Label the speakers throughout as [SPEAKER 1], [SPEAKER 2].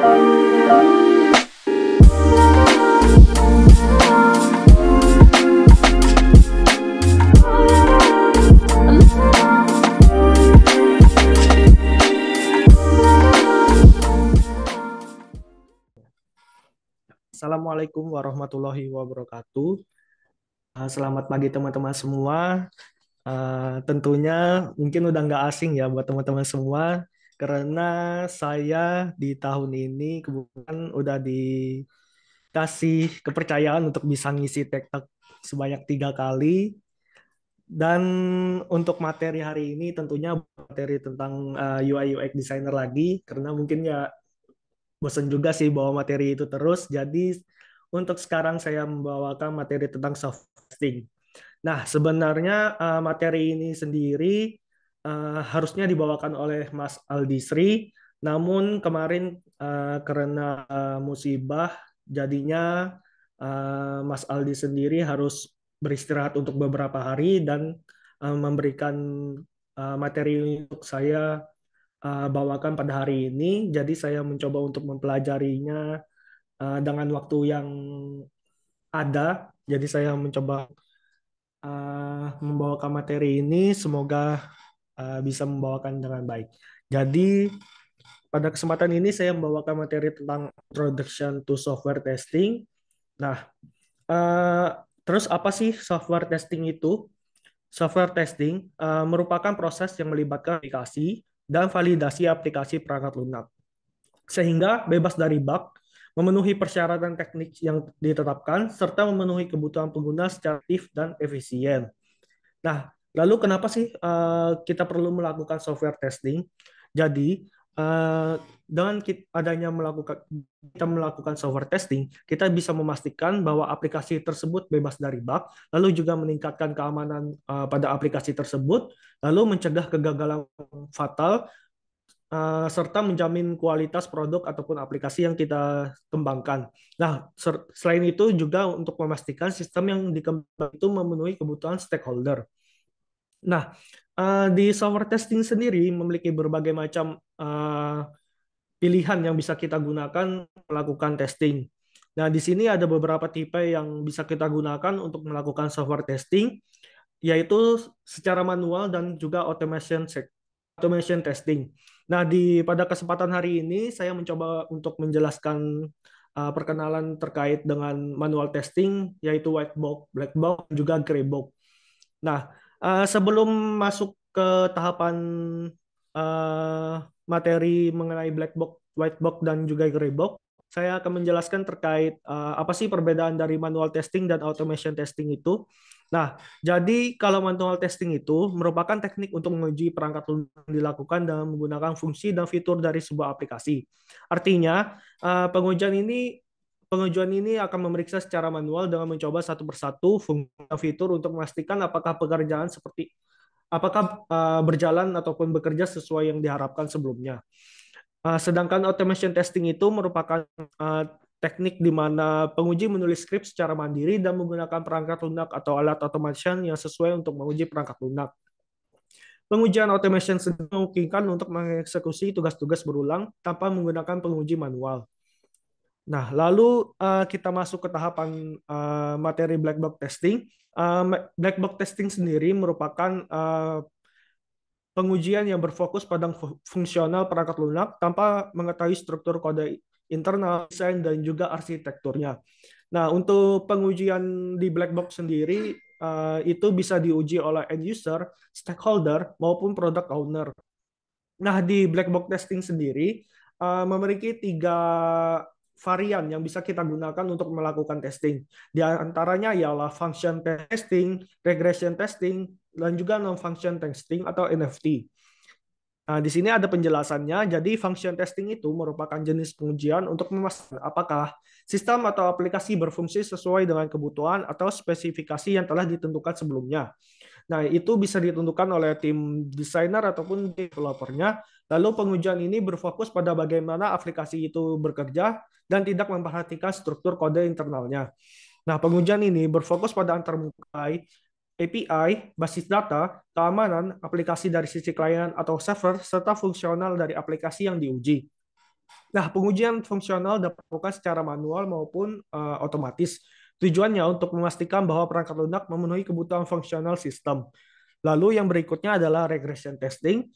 [SPEAKER 1] Assalamualaikum warahmatullahi wabarakatuh. Selamat pagi teman-teman semua. Tentunya mungkin udah nggak asing ya buat teman-teman semua, karena saya di tahun ini kebetulan udah dikasih kepercayaan untuk bisa ngisi TikTok sebanyak 3 kali. Dan untuk materi hari ini tentunya materi tentang UI UX designer lagi, karena mungkin ya bosan juga sih bawa materi itu terus. Jadi untuk sekarang saya membawakan materi tentang soft testing. Nah, sebenarnya materi ini sendiri harusnya dibawakan oleh Mas Aldisri, namun kemarin karena musibah jadinya Mas Aldi sendiri harus beristirahat untuk beberapa hari dan memberikan materi untuk saya bawakan pada hari ini. Jadi saya mencoba untuk mempelajarinya dengan waktu yang ada. Jadi saya mencoba membawakan materi ini, semoga bisa membawakan dengan baik. Jadi pada kesempatan ini saya membawakan materi tentang Introduction to Software Testing. Nah, eh, terus apa sih software testing itu? Software testing merupakan proses yang melibatkan aplikasi dan validasi aplikasi perangkat lunak, sehingga bebas dari bug, memenuhi persyaratan teknik yang ditetapkan, serta memenuhi kebutuhan pengguna secara aktif dan efisien. Nah, lalu kenapa sih kita perlu melakukan software testing? Jadi, dengan adanya kita melakukan software testing, kita bisa memastikan bahwa aplikasi tersebut bebas dari bug, lalu juga meningkatkan keamanan pada aplikasi tersebut, lalu mencegah kegagalan fatal, serta menjamin kualitas produk ataupun aplikasi yang kita kembangkan. Nah, selain itu juga untuk memastikan sistem yang dikembangkan itu memenuhi kebutuhan stakeholder. Nah, di software testing sendiri memiliki berbagai macam pilihan yang bisa kita gunakan melakukan testing. Nah, di sini ada beberapa tipe yang bisa kita gunakan untuk melakukan software testing, yaitu secara manual dan juga automation testing. Nah, pada kesempatan hari ini saya mencoba untuk menjelaskan perkenalan terkait dengan manual testing, yaitu white box, black box, juga gray box. Nah, sebelum masuk ke tahapan uh, materi mengenai black box, white box, dan juga gray box, saya akan menjelaskan terkait apa sih perbedaan dari manual testing dan automation testing itu. Nah, jadi kalau manual testing itu merupakan teknik untuk menguji perangkat lunak yang dilakukan dengan menggunakan fungsi dan fitur dari sebuah aplikasi. Artinya, pengujian ini akan memeriksa secara manual dengan mencoba satu persatu fungsi dan fitur untuk memastikan apakah berjalan ataupun bekerja sesuai yang diharapkan sebelumnya. Sedangkan automation testing itu merupakan teknik di mana penguji menulis skrip secara mandiri dan menggunakan perangkat lunak atau alat automation yang sesuai untuk menguji perangkat lunak. Pengujian automation memungkinkan untuk mengeksekusi tugas-tugas berulang tanpa menggunakan penguji manual. Nah, lalu kita masuk ke tahapan materi black box testing. Black box testing sendiri merupakan pengujian yang berfokus pada fungsional perangkat lunak tanpa mengetahui struktur kode internal, desain, dan juga arsitekturnya. Nah, untuk pengujian di black box sendiri itu bisa diuji oleh end user, stakeholder, maupun product owner. Nah, di black box testing sendiri memiliki 3 varian yang bisa kita gunakan untuk melakukan testing. Di antaranya ialah function testing, regression testing, dan juga non-function testing atau NFT. Nah, di sini ada penjelasannya. Jadi, function testing itu merupakan jenis pengujian untuk memastikan apakah sistem atau aplikasi berfungsi sesuai dengan kebutuhan atau spesifikasi yang telah ditentukan sebelumnya. Nah, itu bisa ditentukan oleh tim desainer ataupun developernya. Lalu pengujian ini berfokus pada bagaimana aplikasi itu bekerja dan tidak memperhatikan struktur kode internalnya. Nah, pengujian ini berfokus pada antarmuka API, basis data, keamanan, aplikasi dari sisi klien atau server, serta fungsional dari aplikasi yang diuji. Nah, pengujian fungsional dapat dilakukan secara manual maupun otomatis. Tujuannya untuk memastikan bahwa perangkat lunak memenuhi kebutuhan fungsional sistem. Lalu yang berikutnya adalah regression testing.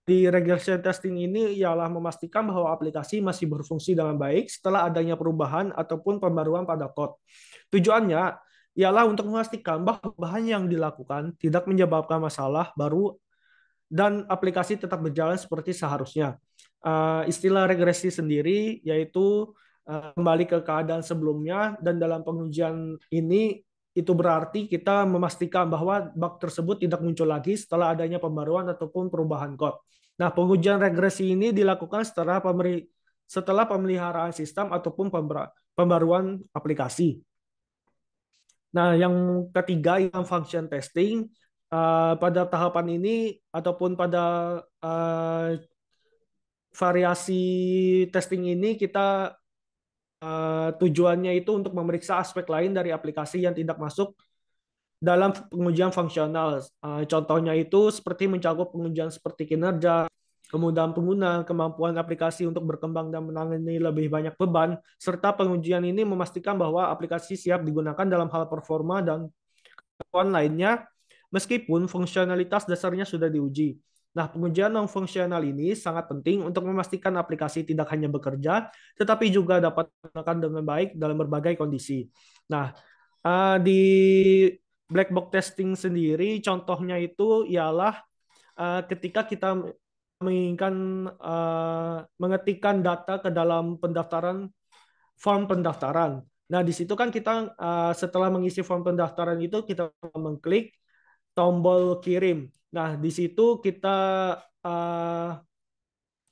[SPEAKER 1] Di regression testing ini ialah memastikan bahwa aplikasi masih berfungsi dengan baik setelah adanya perubahan ataupun pembaruan pada kode. Tujuannya ialah untuk memastikan bahwa bahan yang dilakukan tidak menyebabkan masalah baru dan aplikasi tetap berjalan seperti seharusnya. Istilah regresi sendiri yaitu kembali ke keadaan sebelumnya, dan dalam pengujian ini itu berarti kita memastikan bahwa bug tersebut tidak muncul lagi setelah adanya pembaruan ataupun perubahan kode. Nah, pengujian regresi ini dilakukan setelah pemeliharaan sistem ataupun pembaruan aplikasi. Nah, yang ketiga yang function testing, pada tahapan ini ataupun pada variasi testing ini kita tujuannya itu untuk memeriksa aspek lain dari aplikasi yang tidak masuk dalam pengujian fungsional. Contohnya itu seperti mencakup pengujian seperti kinerja, kemudahan pengguna, kemampuan aplikasi untuk berkembang dan menangani lebih banyak beban, serta pengujian ini memastikan bahwa aplikasi siap digunakan dalam hal performa dan kebutuhan lainnya, meskipun fungsionalitas dasarnya sudah diuji. Nah, pengujian non-fungsional ini sangat penting untuk memastikan aplikasi tidak hanya bekerja, tetapi juga dapat digunakan dengan baik dalam berbagai kondisi. Nah, di black box testing sendiri, contohnya itu ialah ketika kita menginginkan mengetikkan data ke dalam form pendaftaran. Nah, di situ kan kita setelah mengisi form pendaftaran itu kita mengklik tombol kirim. Nah, di situ kita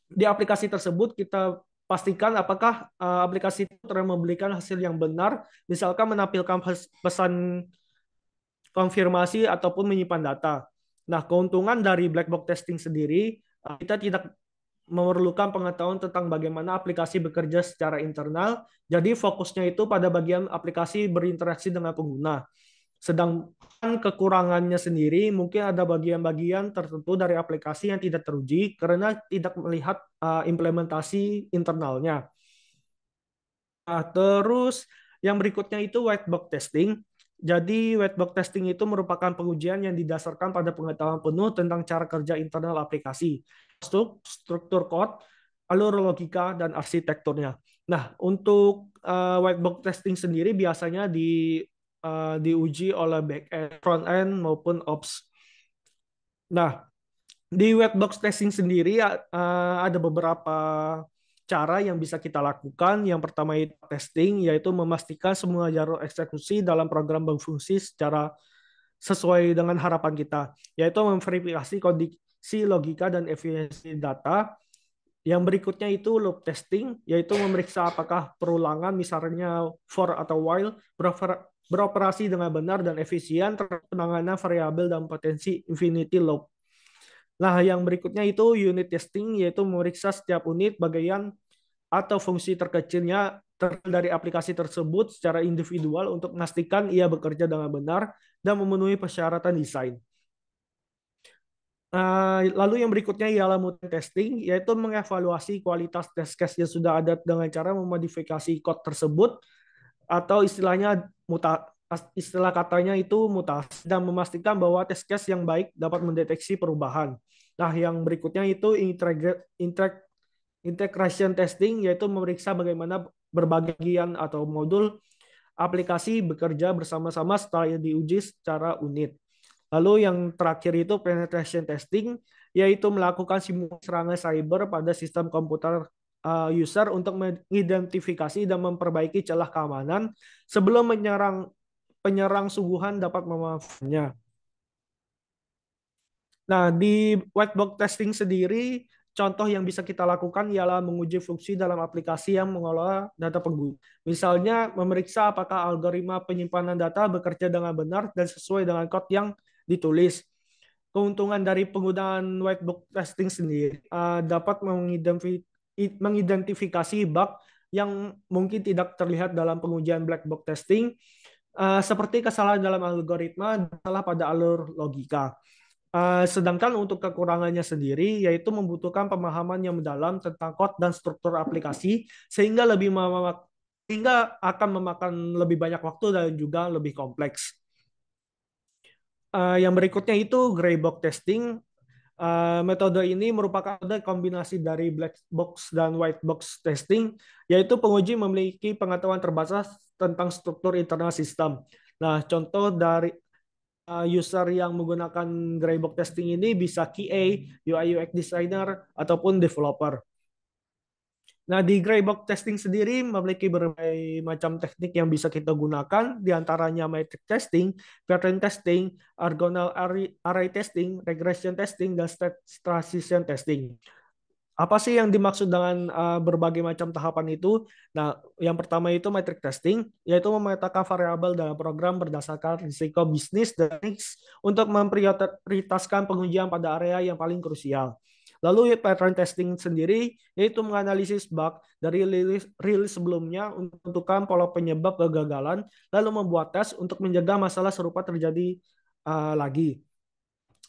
[SPEAKER 1] di aplikasi tersebut kita pastikan apakah aplikasi itu telah memberikan hasil yang benar, misalkan menampilkan pesan konfirmasi ataupun menyimpan data. Nah, keuntungan dari black box testing sendiri, kita tidak memerlukan pengetahuan tentang bagaimana aplikasi bekerja secara internal. Jadi fokusnya itu pada bagian aplikasi berinteraksi dengan pengguna. Sedangkan kekurangannya sendiri mungkin ada bagian-bagian tertentu dari aplikasi yang tidak teruji karena tidak melihat implementasi internalnya. Nah, terus yang berikutnya itu white box testing. Jadi white box testing itu merupakan pengujian yang didasarkan pada pengetahuan penuh tentang cara kerja internal aplikasi, struktur code, alur logika, dan arsitekturnya. Nah, untuk white box testing sendiri biasanya diuji oleh back end, front end maupun ops. Nah, di white box testing sendiri ada beberapa cara yang bisa kita lakukan. Yang pertama itu testing, yaitu memastikan semua jalur eksekusi dalam program berfungsi secara sesuai dengan harapan kita, yaitu memverifikasi kondisi logika dan efisiensi data. Yang berikutnya itu loop testing, yaitu memeriksa apakah perulangan, misalnya for atau while, beroperasi dengan benar dan efisien terhadap penanganan variabel dan potensi infinity loop. Nah, yang berikutnya itu unit testing, yaitu memeriksa setiap unit, bagian, atau fungsi terkecilnya dari aplikasi tersebut secara individual untuk memastikan ia bekerja dengan benar dan memenuhi persyaratan desain. Lalu yang berikutnya ialah mutant testing, yaitu mengevaluasi kualitas test case yang sudah ada dengan cara memodifikasi code tersebut, atau istilahnya istilah katanya itu mutasi, dan memastikan bahwa test case yang baik dapat mendeteksi perubahan. Nah, yang berikutnya itu integration testing, yaitu memeriksa bagaimana berbagai bagian atau modul aplikasi bekerja bersama-sama setelah diuji secara unit. Lalu yang terakhir itu penetration testing, yaitu melakukan simulasi serangan cyber pada sistem komputer user untuk mengidentifikasi dan memperbaiki celah keamanan sebelum penyerang sungguhan dapat memanfaatkannya. Nah, di white box testing sendiri, contoh yang bisa kita lakukan ialah menguji fungsi dalam aplikasi yang mengelola data pengguna. Misalnya, memeriksa apakah algoritma penyimpanan data bekerja dengan benar dan sesuai dengan kode yang ditulis. Keuntungan dari penggunaan white box testing sendiri dapat mengidentifikasi bug yang mungkin tidak terlihat dalam pengujian black box testing, seperti kesalahan dalam algoritma, salah pada alur logika. Sedangkan untuk kekurangannya sendiri yaitu membutuhkan pemahaman yang mendalam tentang kode dan struktur aplikasi sehingga akan memakan lebih banyak waktu dan juga lebih kompleks. Yang berikutnya itu gray box testing. Metode ini merupakan metode kombinasi dari black box dan white box testing, yaitu penguji memiliki pengetahuan terbatas tentang struktur internal sistem. Nah, contoh dari user yang menggunakan gray box testing ini bisa QA, UI UX designer, ataupun developer. Nah, di gray box testing sendiri memiliki berbagai macam teknik yang bisa kita gunakan, diantaranya matrix testing, pattern testing, orthogonal array testing, regression testing, dan state transition testing. Apa sih yang dimaksud dengan berbagai macam tahapan itu? Nah, yang pertama itu matrix testing, yaitu memetakan variabel dalam program berdasarkan risiko bisnis dan untuk memprioritaskan pengujian pada area yang paling krusial. Lalu pattern testing sendiri yaitu menganalisis bug dari rilis sebelumnya untuk menentukan pola penyebab kegagalan, lalu membuat tes untuk mencegah masalah serupa terjadi lagi.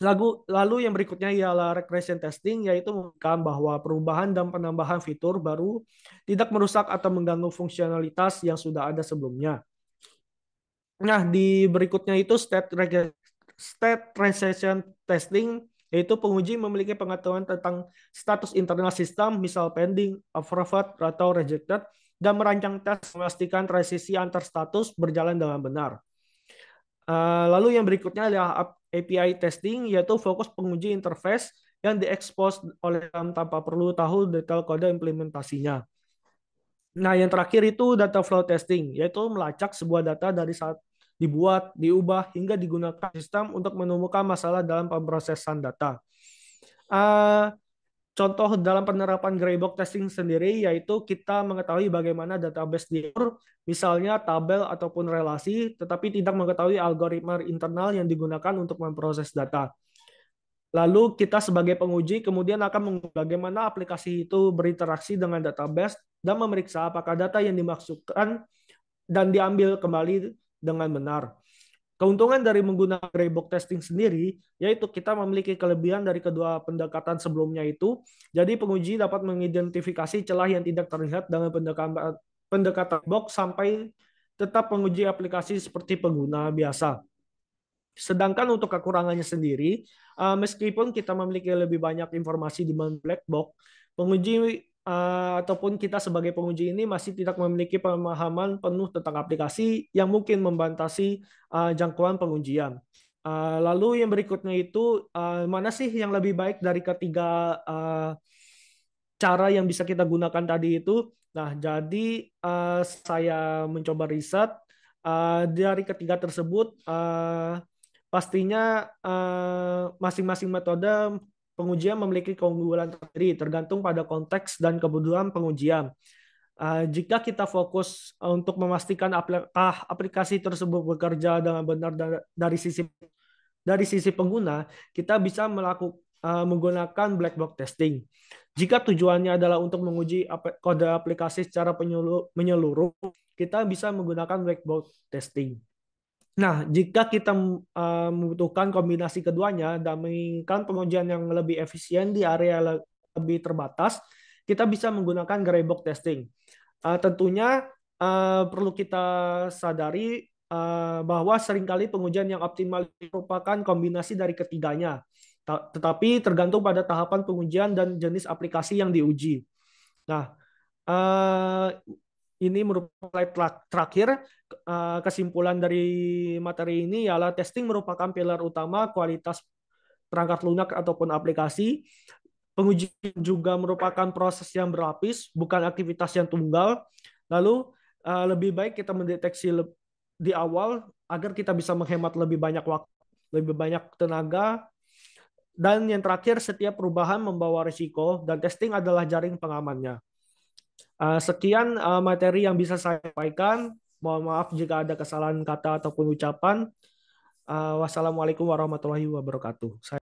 [SPEAKER 1] Lalu yang berikutnya ialah regression testing, yaitu membuktikan bahwa perubahan dan penambahan fitur baru tidak merusak atau mengganggu fungsionalitas yang sudah ada sebelumnya. Nah, di berikutnya itu state transition testing, yaitu penguji memiliki pengetahuan tentang status internal sistem, misal pending, approved, atau rejected, dan merancang tes memastikan transisi antar status berjalan dengan benar. Lalu yang berikutnya adalah API testing, yaitu fokus penguji interface yang diekspos oleh tanpa perlu tahu detail kode implementasinya. Nah, yang terakhir itu data flow testing, yaitu melacak sebuah data dari saat dibuat, diubah, hingga digunakan sistem untuk menemukan masalah dalam pemrosesan data. Contoh dalam penerapan Greybox testing sendiri yaitu kita mengetahui bagaimana database diatur, misalnya tabel ataupun relasi, tetapi tidak mengetahui algoritma internal yang digunakan untuk memproses data. Lalu kita sebagai penguji kemudian akan bagaimana aplikasi itu berinteraksi dengan database dan memeriksa apakah data yang dimaksudkan dan diambil kembali dengan benar. Keuntungan dari menggunakan Greybox testing sendiri, yaitu kita memiliki kelebihan dari kedua pendekatan sebelumnya itu. Jadi penguji dapat mengidentifikasi celah yang tidak terlihat dengan pendekatan box sampai tetap menguji aplikasi seperti pengguna biasa. Sedangkan untuk kekurangannya sendiri, meskipun kita memiliki lebih banyak informasi di black box, penguji ataupun kita sebagai penguji ini masih tidak memiliki pemahaman penuh tentang aplikasi yang mungkin membatasi jangkauan pengujian. Lalu yang berikutnya itu mana sih yang lebih baik dari ketiga cara yang bisa kita gunakan tadi itu? Nah, jadi saya mencoba riset dari ketiga tersebut. Pastinya masing-masing metode pengujian memiliki keunggulan tersendiri tergantung pada konteks dan kebutuhan pengujian. Jika kita fokus untuk memastikan apakah aplikasi tersebut bekerja dengan benar dari sisi pengguna, kita bisa menggunakan black box testing. Jika tujuannya adalah untuk menguji kode aplikasi secara menyeluruh, kita bisa menggunakan black box testing. Nah, jika kita membutuhkan kombinasi keduanya dan menginginkan pengujian yang lebih efisien di area lebih terbatas, kita bisa menggunakan gray box testing. Tentunya perlu kita sadari bahwa seringkali pengujian yang optimal merupakan kombinasi dari ketiganya, tetapi tergantung pada tahapan pengujian dan jenis aplikasi yang diuji. Nah, ini merupakan slide terakhir. Kesimpulan dari materi ini ialah testing merupakan pilar utama kualitas perangkat lunak ataupun aplikasi. Pengujian juga merupakan proses yang berlapis, bukan aktivitas yang tunggal. Lalu lebih baik kita mendeteksi di awal agar kita bisa menghemat lebih banyak waktu, lebih banyak tenaga. Dan yang terakhir, setiap perubahan membawa risiko dan testing adalah jaring pengamannya. Sekian materi yang bisa saya sampaikan. Mohon maaf jika ada kesalahan kata ataupun ucapan. Wassalamualaikum warahmatullahi wabarakatuh.